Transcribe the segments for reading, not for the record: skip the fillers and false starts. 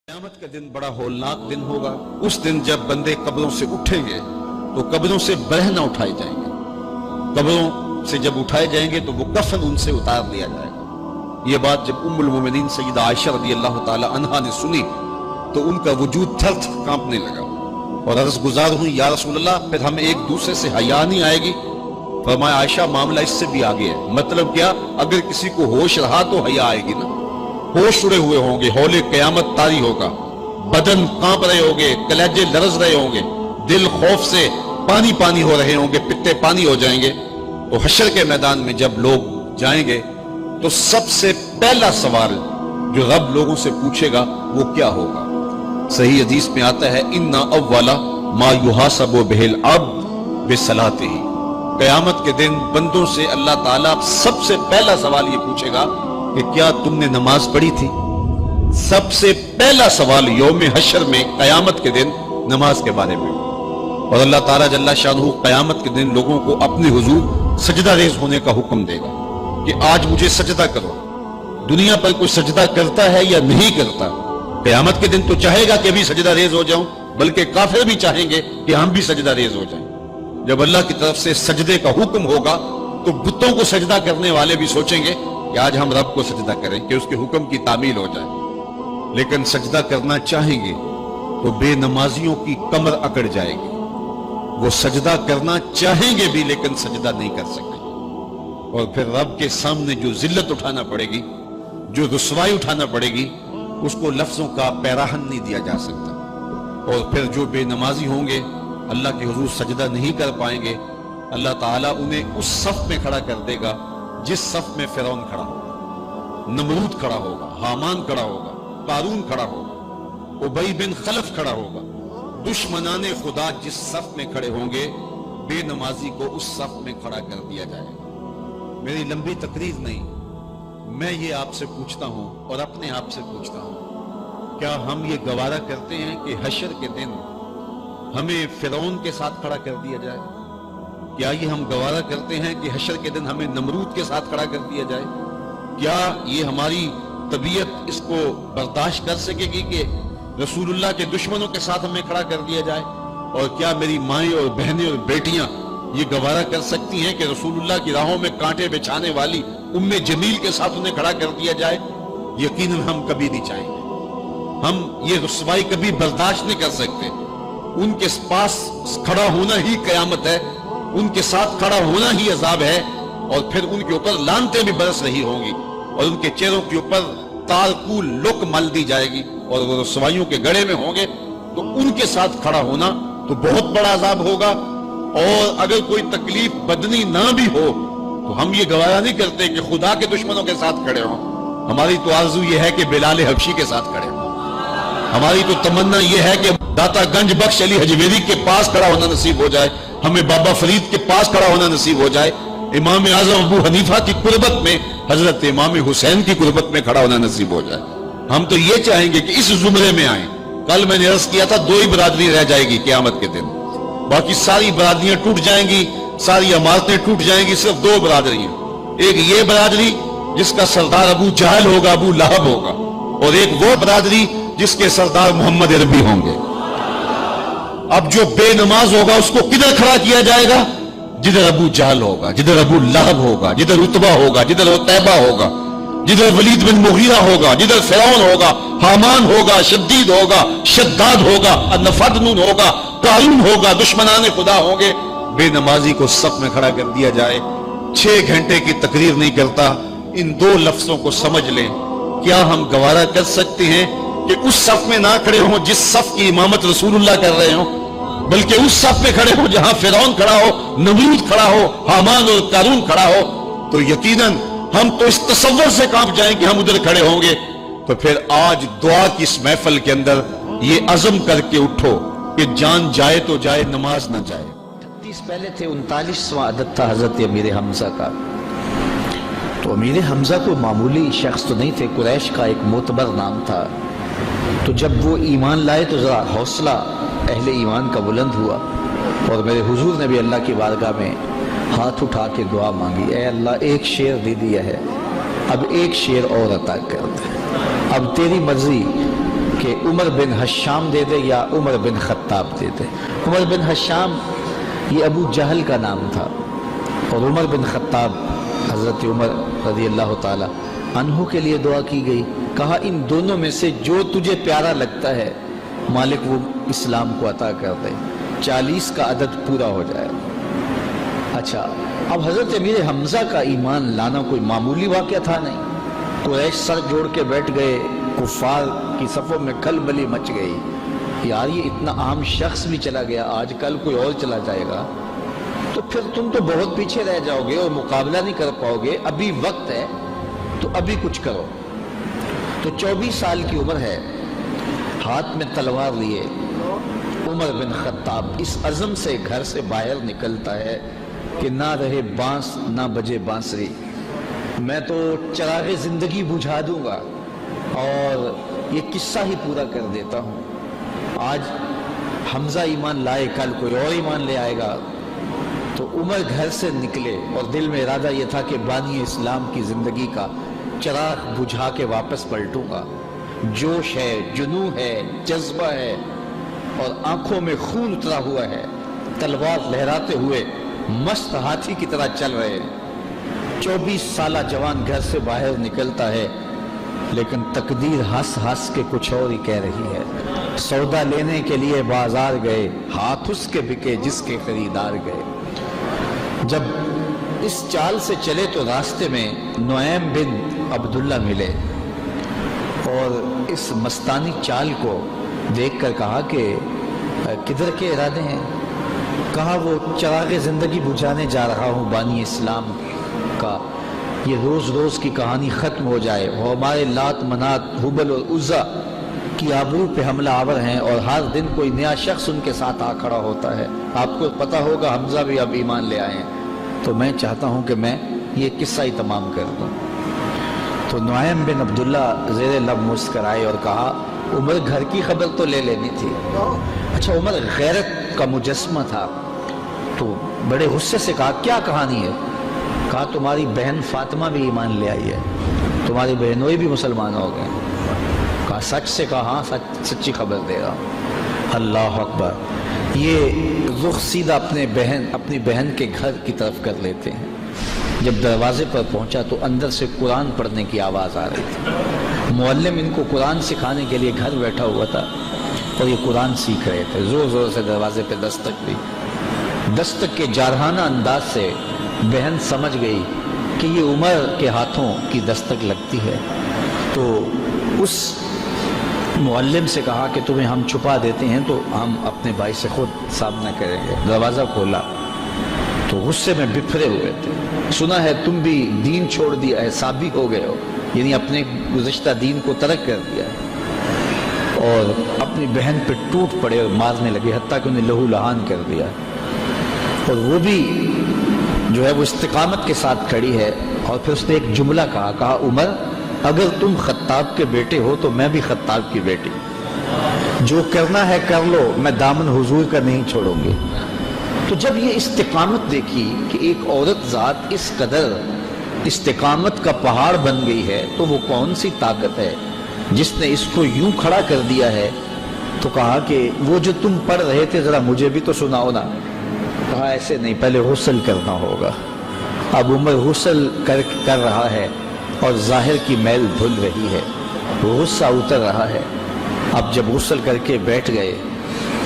قیامت کا دن بڑا ہولناک دن ہوگا۔ اس دن جب بندے قبروں سے اٹھیں گے تو قبروں سے برہ نہ اٹھائے جائیں گے۔ قبروں سے جب اٹھائے جائیں گے تو وہ کفن ان سے اتار لیا جائے گا۔ یہ بات جب ام المومنین سیدہ عائشہ رضی اللہ تعالی عنہا نے سنی تو ان کا وجود تھر تھر کانپنے لگا اور عرض گزار ہوئی، یا رسول اللہ پھر ہمیں ایک دوسرے سے حیا نہیں آئے گی؟ فرمایا عائشہ معاملہ اس سے بھی آگے ہے۔ مطلب کیا؟ اگر کسی کو ہوش رہا تو حیا آئے گی نا۔ ہوش اڑے ہوئے ہوں گے، ہول قیامت طاری ہوگا، بدن کانپ رہے ہوں گے، کلیجے لرز رہے ہوں گے، دل خوف سے پانی پانی ہو رہے ہوں گے، پتے پانی ہو جائیں گے۔ تو حشر کے میدان میں جب لوگ جائیں گے تو سب سے پہلا سوال جو رب لوگوں سے پوچھے گا وہ کیا ہوگا؟ صحیح حدیث میں آتا ہے اِنَّ أَوَّلَ مَا يُحَاسَبُ بِهِ الْعَبْدُ بِصَلَاتِهِ۔ قیامت کے دن بندوں سے اللہ تعالیٰ سب سے پہلا سوال یہ پوچھے گا کہ کیا تم نے نماز پڑھی تھی؟ سب سے پہلا سوال یوم حشر میں قیامت کے دن نماز کے بارے میں۔ اور اللہ تعالیٰ جل شانہ قیامت کے دن لوگوں کو اپنے حضور سجدہ ریز ہونے کا حکم دے گا کہ آج مجھے سجدہ کرو۔ دنیا پر کوئی سجدہ کرتا ہے یا نہیں کرتا؟ قیامت کے دن تو چاہے گا کہ ابھی سجدہ ریز ہو جاؤں، بلکہ کافر بھی چاہیں گے کہ ہم بھی سجدہ ریز ہو جائیں۔ جب اللہ کی طرف سے سجدے کا حکم ہوگا تو بتوں کو سجدہ کرنے والے بھی سوچیں گے کہ آج ہم رب کو سجدہ کریں کہ اس کے حکم کی تعمیل ہو جائے۔ لیکن سجدہ کرنا چاہیں گے تو بے نمازیوں کی کمر اکڑ جائے گی۔ وہ سجدہ کرنا چاہیں گے بھی لیکن سجدہ نہیں کر سکیں گے، اور پھر رب کے سامنے جو ذلت اٹھانا پڑے گی، جو رسوائی اٹھانا پڑے گی، اس کو لفظوں کا پیراہن نہیں دیا جا سکتا۔ اور پھر جو بے نمازی ہوں گے اللہ کے حضور سجدہ نہیں کر پائیں گے، اللہ تعالیٰ انہیں اس صف میں کھڑا کر دے گا جس صف میں فرعون کھڑا ہوگا، نمرود کھڑا ہوگا، حامان کھڑا ہوگا، قارون کھڑا ہوگا، ابی بن خلف کھڑا ہوگا۔ دشمنان خدا جس صف میں کھڑے ہوں گے، بے نمازی کو اس صف میں کھڑا کر دیا جائے گا۔ میری لمبی تقریر نہیں، میں یہ آپ سے پوچھتا ہوں اور اپنے آپ سے پوچھتا ہوں، کیا ہم یہ گوارا کرتے ہیں کہ حشر کے دن ہمیں فرعون کے ساتھ کھڑا کر دیا جائے؟ کیا یہ ہم گوارا کرتے ہیں کہ حشر کے دن ہمیں نمرود کے ساتھ کھڑا کر دیا جائے؟ کیا یہ ہماری طبیعت اس کو برداشت کر سکے گی کہ رسول اللہ کے دشمنوں کے ساتھ ہمیں کھڑا کر دیا جائے؟ اور کیا میری مائیں اور بہنیں اور بیٹیاں یہ گوارا کر سکتی ہیں کہ رسول اللہ کی راہوں میں کانٹے بچھانے والی ام جمیل کے ساتھ انہیں کھڑا کر دیا جائے؟ یقیناً ہم کبھی نہیں چاہیں گے۔ ہم یہ رسوائی کبھی برداشت نہیں کر سکتے۔ ان کے پاس کھڑا ہونا ہی قیامت ہے، ان کے ساتھ کھڑا ہونا ہی عذاب ہے، اور پھر ان کے اوپر لعنتیں بھی برس رہی ہوں گی، اور ان کے چہروں کے اوپر تارکول لک مل دی جائے گی، اور وہ رسوائیوں کے گڑے میں ہوں گے۔ تو ان کے ساتھ کھڑا ہونا تو بہت بڑا عذاب ہوگا۔ اور اگر کوئی تکلیف بدنی نہ بھی ہو تو ہم یہ گوارا نہیں کرتے کہ خدا کے دشمنوں کے ساتھ کھڑے ہوں۔ ہماری تو آرزو یہ ہے کہ بلال حبشی کے ساتھ کھڑے ہوں۔ ہماری تو تمنا یہ ہے کہ داتا گنج بخش علی حجویری کے پاس کھڑا ہونا نصیب ہو جائے، ہمیں بابا فرید کے پاس کھڑا ہونا نصیب ہو جائے، امام اعظم ابو حنیفہ کی قربت میں حضرت امام حسین کی قربت میں کھڑا ہونا نصیب ہو جائے۔ ہم تو یہ چاہیں گے کہ اس زمرے میں آئیں۔ کل میں نے عرض کیا تھا 2 ہی برادری رہ جائے گی قیامت کے دن، باقی ساری برادریاں ٹوٹ جائیں گی، ساری عمارتیں ٹوٹ جائیں گی، صرف 2 برادریاں۔ ایک یہ برادری جس کا سردار ابو جہل ہوگا، ابو لہب ہوگا، اور ایک وہ برادری جس کے سردار محمد عربی ہوں گے۔ اب جو بے نماز ہوگا اس کو کدھر کھڑا کیا جائے گا؟ جدھر ابو جہل ہوگا، جدھر ابو لہب ہوگا، جدھر عتبہ ہوگا، جدھر عتیبہ ہوگا، جدھر ولید بن مغیرہ ہوگا، جدھر فرعون ہوگا، حامان ہوگا، شدید ہوگا، شداد ہوگا، نفدنون ہوگا، قارون ہوگا، دشمنان خدا ہوں گے۔ بے نمازی کو صف میں کھڑا کر دیا جائے۔ 6 گھنٹے کی تقریر نہیں کرتا، ان 2 لفظوں کو سمجھ لیں۔ کیا ہم گوارا کر سکتے ہیں کہ اس صف میں نہ کھڑے ہوں جس صف کی امامت رسول اللہ کر رہے ہوں، بلکہ اس صف میں کھڑے ہوں جہاں فرعون کھڑا ہو، نمرود کھڑا ہو، حامان اور قارون کھڑا ہو؟ تو یقیناً ہم تو اس تصور سے کانپ جائیں کہ ہم ادھر کھڑے ہوں گے۔ تو پھر آج دعا کی اس محفل کے اندر یہ عزم کر کے اٹھو کہ جان جائے تو جائے، نماز نہ جائے۔ 36 پہلے تھے، 39واں عدد تھا حضرت امیر حمزہ کا۔ تو امیر حمزہ کو معمولی شخص تو نہیں تھے، قریش کا ایک معتبر نام تھا۔ تو جب وہ ایمان لائے تو ذرا حوصلہ اہل ایمان کا بلند ہوا، اور میرے حضور نے بھی اللہ کی بارگاہ میں ہاتھ اٹھا کے دعا مانگی، اے اللہ ایک شیر دے دیا ہے، اب ایک شیر اور عطا کر دے، اب تیری مرضی کہ عمر بن حشام دے دے یا عمر بن خطاب دے دے۔ عمر بن حشام یہ ابو جہل کا نام تھا، اور عمر بن خطاب حضرت عمر رضی اللہ تعالی عنہ کے لیے دعا کی گئی، کہا ان دونوں میں سے جو تجھے پیارا لگتا ہے مالک وہ اسلام کو عطا کر دے، 40 کا عدد پورا ہو جائے۔ اچھا، اب حضرت امیر حمزہ کا ایمان لانا کوئی معمولی واقعہ تھا نہیں۔ قریش سر جوڑ کے بیٹھ گئے، کفار کی صفوں میں کھلبلی مچ گئی، یار یہ اتنا عام شخص بھی چلا گیا، آج کل کوئی اور چلا جائے گا تو پھر تم تو بہت پیچھے رہ جاؤ گے اور مقابلہ نہیں کر پاؤ گے، ابھی وقت ہے تو ابھی کچھ کرو۔ تو 24 سال کی عمر ہے، ہاتھ میں تلوار لیے عمر بن خطاب اس عزم سے گھر سے باہر نکلتا ہے کہ نہ رہے بانس نہ بجے بانسری، میں تو چراغ زندگی بجھا دوں گا اور یہ قصہ ہی پورا کر دیتا ہوں۔ آج حمزہ ایمان لائے، کل کوئی اور ایمان لے آئے گا۔ تو عمر گھر سے نکلے اور دل میں ارادہ یہ تھا کہ بانی اسلام کی زندگی کا چراغ بجھا کے واپس پلٹوں گا۔ جوش ہے، جنون ہے، جذبہ ہے اور آنکھوں میں خون اترا ہوا ہے، تلوار لہراتے ہوئے مست ہاتھی کی طرح چل رہے ہیں۔ 24 سالہ جوان گھر سے باہر نکلتا ہے، لیکن تقدیر ہنس ہنس کے کچھ اور ہی کہہ رہی ہے۔ سودا لینے کے لیے بازار گئے، ہاتھ اس کے بکے جس کے خریدار گئے۔ جب اس چال سے چلے تو راستے میں نعیم بن عبداللہ ملے اور اس مستانی چال کو دیکھ کر کہا کہ کدھر کے ارادے ہیں؟ کہا وہ چراغ زندگی بجھانے جا رہا ہوں بانی اسلام کا، یہ روز روز کی کہانی ختم ہو جائے، وہ ہمارے لات منات حبل اور عزا کی آبرو پہ حملہ آور ہیں اور ہر دن کوئی نیا شخص ان کے ساتھ آ کھڑا ہوتا ہے۔ آپ کو پتہ ہوگا حمزہ بھی اب ایمان لے آئے ہیں، تو میں چاہتا ہوں کہ میں یہ قصہ ہی تمام کر دوں۔ تو نعیم بن عبداللہ زیر لب مسکرائے اور کہا عمر گھر کی خبر تو لے لینی تھی۔ اچھا، عمر غیرت کا مجسمہ تھا، تو بڑے غصے سے کہا کیا کہانی ہے؟ کہا تمہاری بہن فاطمہ بھی ایمان لے آئی ہے، تمہاری بہنوئی بھی مسلمان ہو گئے۔ کہا سچ سے؟ کہا ہاں سچی خبر دے رہا ہوں۔ اللہ اکبر! یہ رخ سیدھا اپنی بہن کے گھر کی طرف کر لیتے ہیں۔ جب دروازے پر پہنچا تو اندر سے قرآن پڑھنے کی آواز آ رہی تھی۔ معلم ان کو قرآن سکھانے کے لیے گھر بیٹھا ہوا تھا اور یہ قرآن سیکھ رہے تھے۔ زور زور سے دروازے پہ دستک دی۔ دستک کے جارحانہ انداز سے بہن سمجھ گئی کہ یہ عمر کے ہاتھوں کی دستک لگتی ہے، تو اس معلم سے کہا کہ تمہیں ہم چھپا دیتے ہیں تو ہم اپنے بھائی سے خود سامنا کریں گے۔ دروازہ کھولا تو غصے میں بفرے ہوئے تھے۔ سنا ہے تم بھی دین چھوڑ دیا ہے، سابی ہو گئے ہو، یعنی اپنے گزشتہ دین کو ترک کر دیا ہے، اور اپنی بہن پہ ٹوٹ پڑے اور مارنے لگے، حتیٰ کہ انہیں لہو لہان کر دیا۔ اور وہ بھی جو ہے وہ استقامت کے ساتھ کھڑی ہے، اور پھر اس نے ایک جملہ کہا عمر اگر تم خطاب کے بیٹے ہو تو میں بھی خطاب کی بیٹی، جو کرنا ہے کر لو، میں دامن حضور کا نہیں چھوڑوں گی۔ تو جب یہ استقامت دیکھی کہ ایک عورت ذات اس قدر استقامت کا پہاڑ بن گئی ہے، تو وہ کون سی طاقت ہے جس نے اس کو یوں کھڑا کر دیا ہے؟ تو کہا کہ وہ جو تم پڑھ رہے تھے ذرا مجھے بھی تو سناؤ نا۔ کہا ایسے نہیں، پہلے غسل کرنا ہوگا۔ اب عمر غسل کر رہا ہے اور ظاہر کی میل دھل رہی ہے، غصہ اتر رہا ہے۔ اب جب غسل کر کے بیٹھ گئے،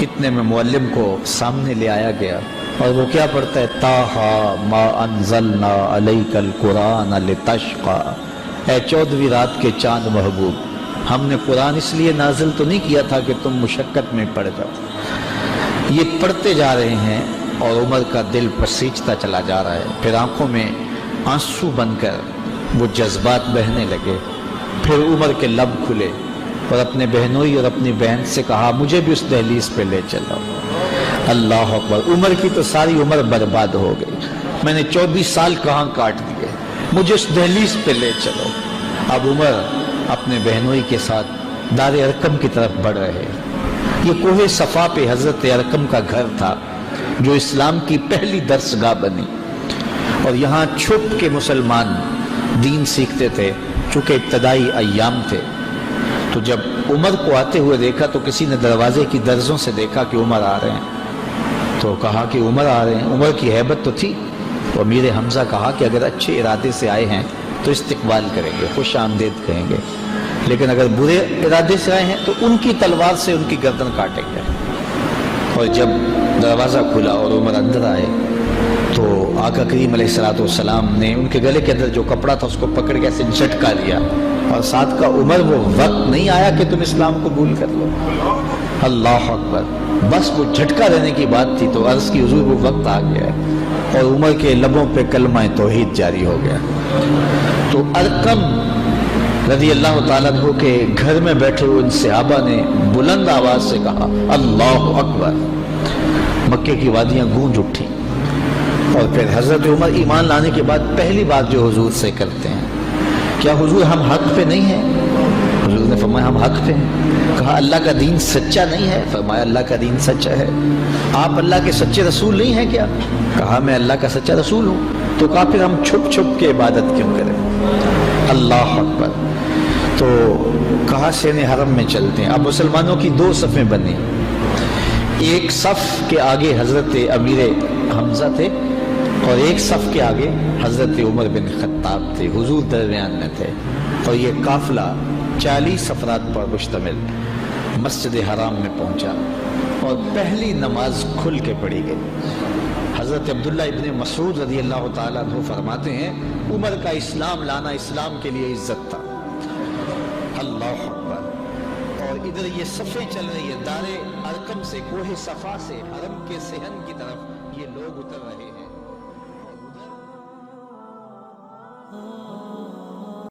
اتنے میں معلم کو سامنے لے آیا گیا، اور وہ کیا پڑھتا ہے؟ طٰہٰ ما انزلنا علیک القرآن لتشقیٰ، اے 14ویں رات کے چاند محبوب، ہم نے قرآن اس لیے نازل تو نہیں کیا تھا کہ تم مشقت میں پڑ جاؤ۔ یہ پڑھتے جا رہے ہیں اور عمر کا دل پسیجتا چلا جا رہا ہے، پھر آنکھوں میں آنسو بن کر وہ جذبات بہنے لگے۔ پھر عمر کے لب کھلے اور اپنے بہنوئی اور اپنی بہن سے کہا مجھے بھی اس دہلیز پہ لے چلو۔ اللہ اکبر! عمر کی تو ساری عمر برباد ہو گئی، میں نے 24 سال کہاں کاٹ دیے، مجھے اس دہلیز پہ لے چلو۔ اب عمر اپنے بہنوئی کے ساتھ دار ارقم کی طرف بڑھ رہے۔ یہ کوہ صفا پہ حضرت ارقم کا گھر تھا، جو اسلام کی پہلی درس گاہ بنی۔ اور یہاں چھپ کے مسلمان دین سیکھتے تھے، چونکہ ابتدائی ایام تھے۔ تو جب عمر کو آتے ہوئے دیکھا تو کسی نے دروازے کی درزوں سے دیکھا کہ عمر آ رہے ہیں، تو کہا کہ عمر آ رہے ہیں۔ عمر کی ہیبت تو تھی، تو امیر حمزہ کہا کہ اگر اچھے ارادے سے آئے ہیں تو استقبال کریں گے، خوش آمدید کہیں گے، لیکن اگر برے ارادے سے آئے ہیں تو ان کی تلوار سے ان کی گردن کاٹیں گے۔ اور جب دروازہ کھلا اور عمر اندر آئے تو آقا کریم علیہ السلام نے ان کے گلے کے اندر جو کپڑا تھا اس کو پکڑ کے ایسے جھٹکا دیا، اور ساتھ کا عمر وہ وقت نہیں آیا کہ تم اسلام قبول کر لو۔ اللہ اکبر، بس وہ جھٹکا دینے کی بات تھی تو عرض کی حضور وہ وقت آ گیا ہے، اور عمر کے لبوں پہ کلمہ توحید جاری ہو گیا۔ تو ارقم رضی اللہ تعالیٰ عنہ کے گھر میں بیٹھے ہوئے ان صحابہ نے بلند آواز سے کہا اللہ اکبر، مکے کی وادیاں گونج اٹھی۔ اور پھر حضرت عمر ایمان لانے کے بعد پہلی بات جو حضور سے کرتے ہیں، کیا حضور ہم حق پہ نہیں ہیں؟ حضور نے فرمایا ہم حق پہ ہیں۔ کہا اللہ کا دین سچا نہیں ہے؟ فرمایا اللہ کا دین سچا ہے۔ آپ اللہ کے سچے رسول نہیں ہیں کیا؟ کہا میں اللہ کا سچا رسول ہوں۔ تو کہا پھر ہم چھپ چھپ کے عبادت کیوں کریں؟ اللہ اکبر۔ تو کہا سین حرم میں چلتے ہیں۔ اب مسلمانوں کی دو صفیں بنی، ایک صف کے آگے حضرت امیر حمزہ تھے اور ایک صف کے آگے حضرت عمر بن خطاب تھے، حضور درمیان میں تھے، اور یہ قافلہ 40 افراد پر مشتمل مسجد حرام میں پہنچا اور پہلی نماز کھل کے پڑھی گئی۔ حضرت عبداللہ ابن مسعود رضی اللہ تعالیٰ عنہ فرماتے ہیں عمر کا اسلام لانا اسلام کے لیے عزت تھا۔ اللہ اکبر۔ اور ادھر یہ صفیں چل رہی ہے، دار ارقم سے، کوہ صفا سے، حرم کے صحن کی طرف یہ لوگ اتر رہے ہیں۔